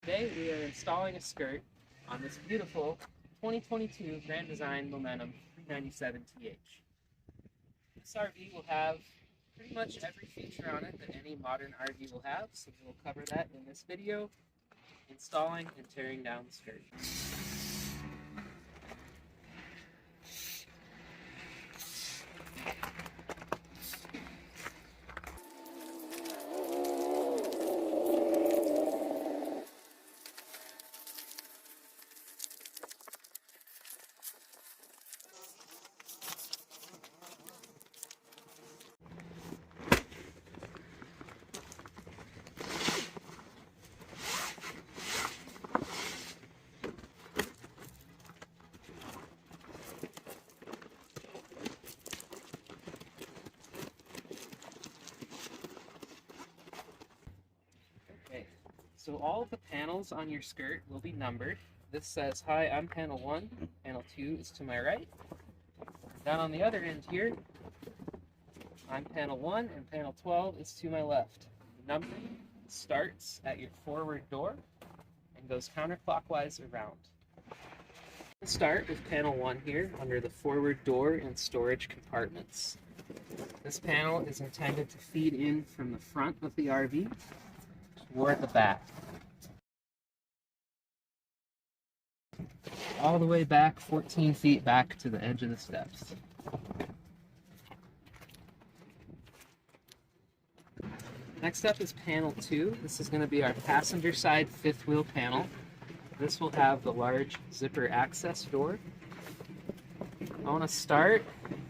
Today we are installing a skirt on this beautiful 2022 Grand Design Momentum 397TH. This RV will have pretty much every feature on it that any modern RV will have, so we will cover that in this video, installing and tearing down the skirt. So all of the panels on your skirt will be numbered. This says, "Hi, I'm panel 1, panel 2 is to my right." Down on the other end here, I'm panel 1 and panel 12 is to my left. The numbering starts at your forward door and goes counterclockwise around. We'll start with panel 1 here under the forward door and storage compartments. This panel is intended to feed in from the front of the RV toward the back. All the way back 14 feet back to the edge of the steps. Next up is panel 2. This is going to be our passenger side fifth wheel panel. This will have the large zipper access door. I want to start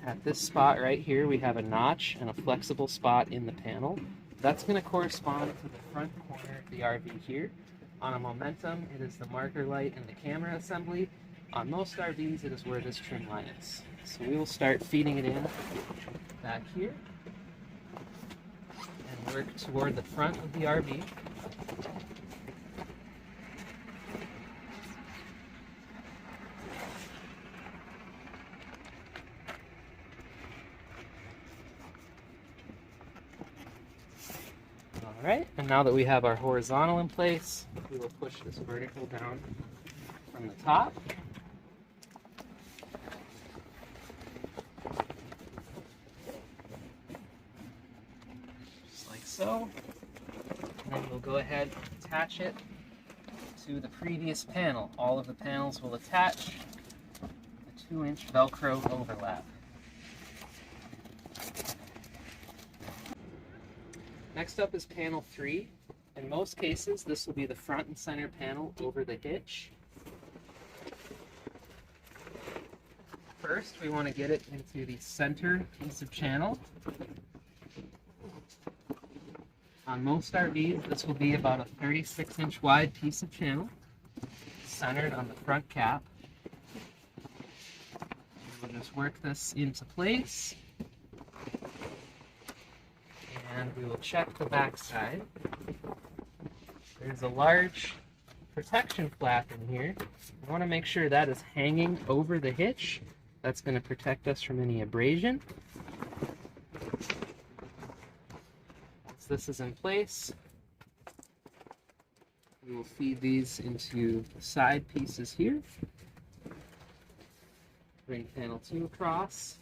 at this spot right here. We have a notch and a flexible spot in the panel. That's going to correspond to the front corner of the RV here. On a Momentum, it is the marker light and the camera assembly. On most RVs, it is where this trim line is. So we will start feeding it in back here and work toward the front of the RV. Alright, and now that we have our horizontal in place, we will push this vertical down from the top. Just like so. And then we'll go ahead and attach it to the previous panel. All of the panels will attach the 2-inch Velcro overlap. Next up is panel 3. In most cases, this will be the front and center panel over the hitch. First, we want to get it into the center piece of channel. On most RVs, this will be about a 36-inch wide piece of channel, centered on the front cap. We'll just work this into place. And we will check the back side. There's a large protection flap in here. We want to make sure that is hanging over the hitch. That's going to protect us from any abrasion. Once this is in place, we will feed these into the side pieces here. Bring panel 2 across.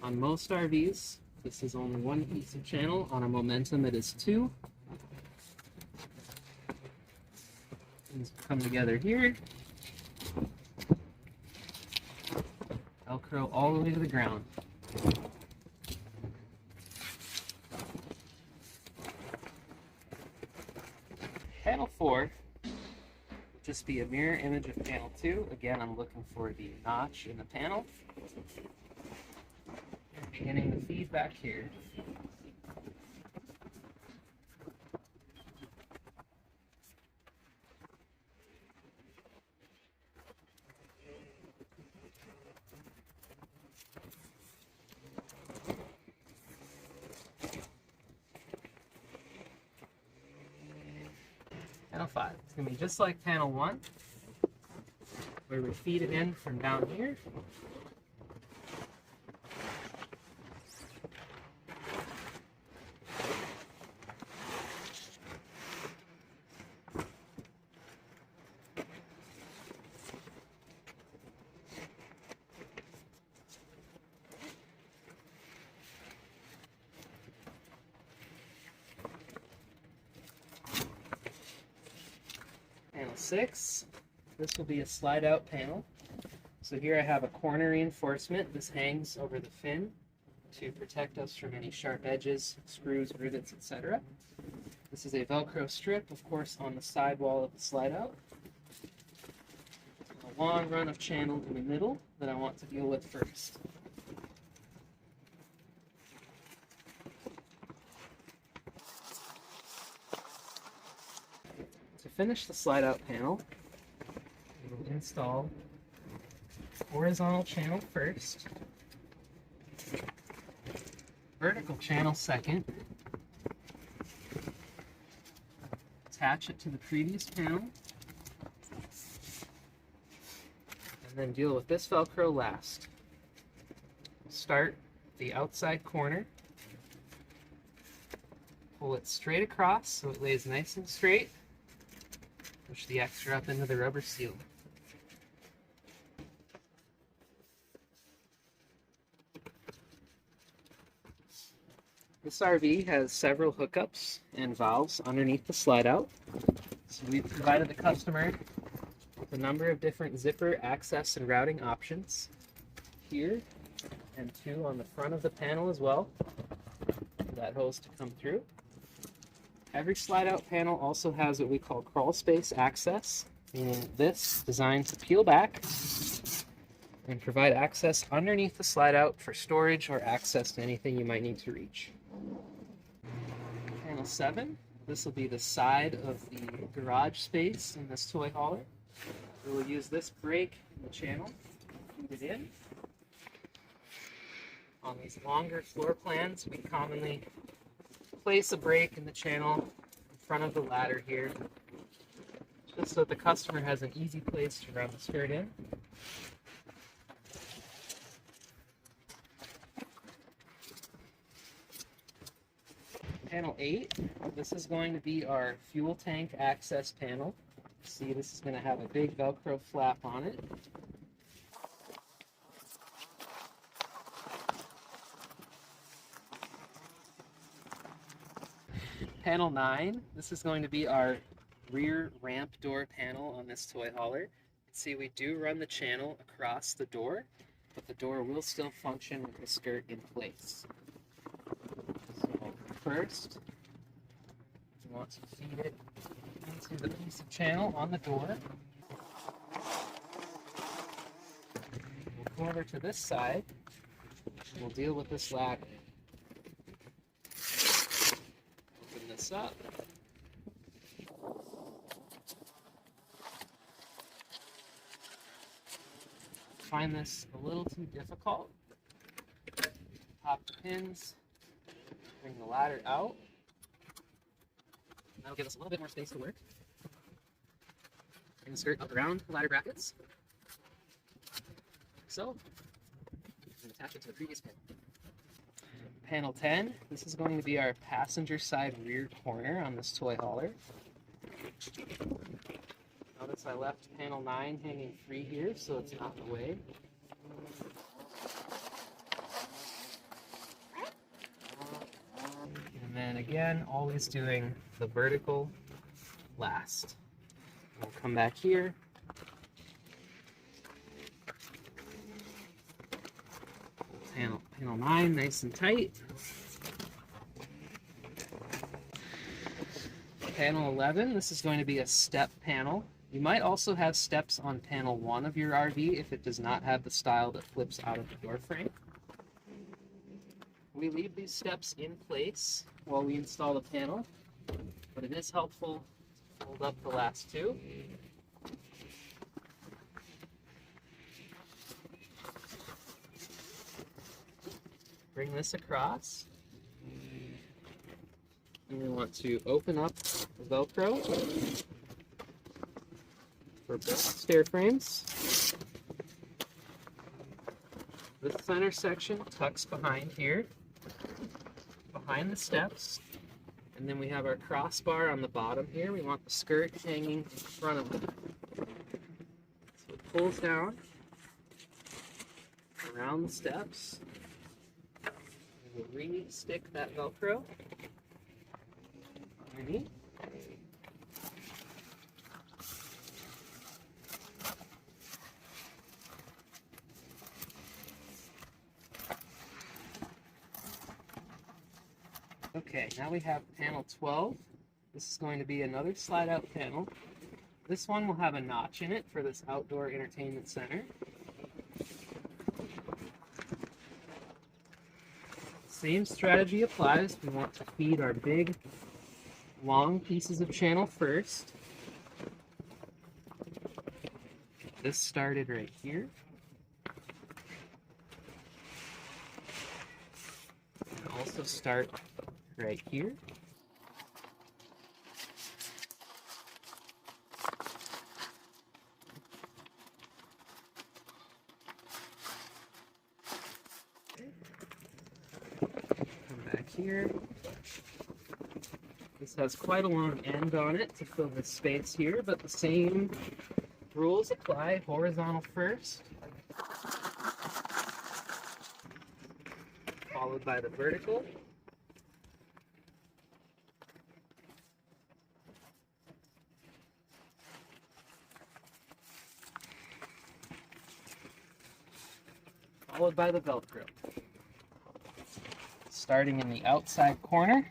On most RVs, this is only one piece of channel. On a Momentum, it is 2. These come together here. Velcro all the way to the ground. Panel 4 will just be a mirror image of panel 2. Again, I'm looking for the notch in the panel. Beginning the feedback here. Panel 5. It's going to be just like panel 1, where we feed it in from down here. 6, this will be a slide out panel. So here I have a corner reinforcement. This hangs over the fin to protect us from any sharp edges, screws, rivets, etc. This is a Velcro strip, of course, on the side wall of the slide out. A long run of channel in the middle that I want to deal with first. To finish the slide out panel, we will install horizontal channel first, vertical channel second, attach it to the previous panel, and then deal with this Velcro last. Start the outside corner, pull it straight across so it lays nice and straight, push the extra up into the rubber seal. This RV has several hookups and valves underneath the slide out. So we've provided the customer with a number of different zipper access and routing options here, and 2 on the front of the panel as well, for that hose to come through. Every slide out panel also has what we call crawl space access, meaning this designed to peel back and provide access underneath the slide out for storage or access to anything you might need to reach. Panel 7, this will be the side of the garage space in this toy hauler. We will use this brake in the channel to feed it in. On these longer floor plans, we commonly place a brake in the channel in front of the ladder here, just so that the customer has an easy place to run the skirt in. Panel 8, this is going to be our fuel tank access panel. See, this is going to have a big Velcro flap on it. Panel 9, this is going to be our rear ramp door panel on this toy hauler. See, we do run the channel across the door, but the door will still function with the skirt in place. So first, we want to feed it into the piece of channel on the door. We'll go over to this side, and we'll deal with this ladder. Open this up. Find this a little too difficult. Pop the pins, bring the ladder out. That'll give us a little bit more space to work. Bring the skirt up around the ladder brackets. So, and attach it to the previous pin. Panel 10, this is going to be our passenger side rear corner on this toy hauler. Notice I left panel 9 hanging free here, so it's not in the way. And then again, always doing the vertical last. We'll come back here. Panel 9, nice and tight. Panel 11, this is going to be a step panel. You might also have steps on panel 1 of your RV if it does not have the style that flips out of the door frame. We leave these steps in place while we install the panel, but it is helpful to fold up the last 2. Bring this across, and we want to open up the Velcro for both stair frames. The center section tucks behind here, behind the steps, and then we have our crossbar on the bottom here. We want the skirt hanging in front of it. So it pulls down around the steps. We'll re-stick that Velcro underneath. Okay, now we have panel 12. This is going to be another slide out panel. This one will have a notch in it for this outdoor entertainment center. Same strategy applies. We want to feed our big, long pieces of channel first. Get this started right here. And also start right here. Come back here. This has quite a long end on it to fill this space here, but the same rules apply. Horizontal first, followed by the vertical. Followed by the Velcro. Starting in the outside corner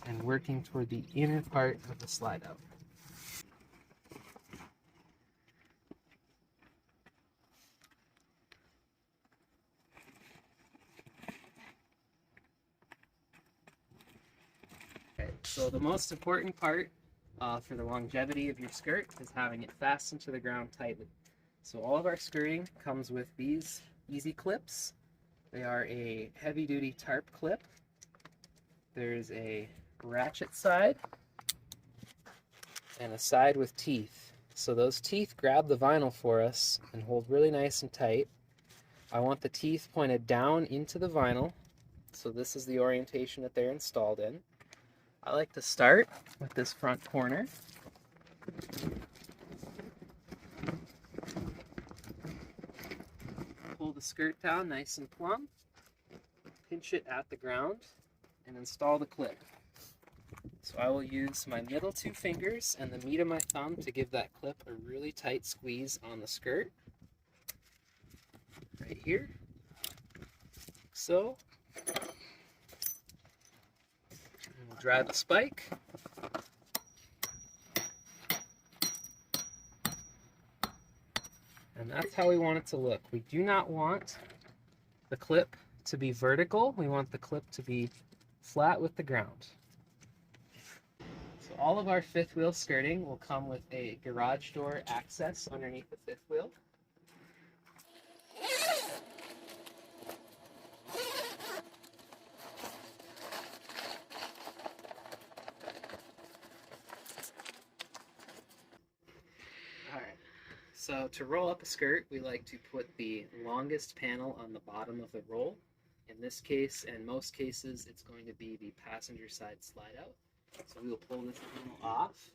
and working toward the inner part of the slide out. Okay, so the most important part for the longevity of your skirt is having it fastened to the ground tightly. So all of our skirting comes with these easy clips. They are a heavy-duty tarp clip. There's a ratchet side and a side with teeth. So those teeth grab the vinyl for us and hold really nice and tight. I want the teeth pointed down into the vinyl, so this is the orientation that they're installed in. I like to start with this front corner. Pull the skirt down nice and plumb, pinch it at the ground, and install the clip. So I will use my middle two fingers and the meat of my thumb to give that clip a really tight squeeze on the skirt. Right here, like so. And we'll drive the spike. And that's how we want it to look. We do not want the clip to be vertical. We want the clip to be flat with the ground. So all of our fifth wheel skirting will come with a garage door access underneath the fifth wheel. Alright, so to roll up a skirt, we like to put the longest panel on the bottom of the roll. In this case, and most cases, it's going to be the passenger side slide out. So we will pull this panel off.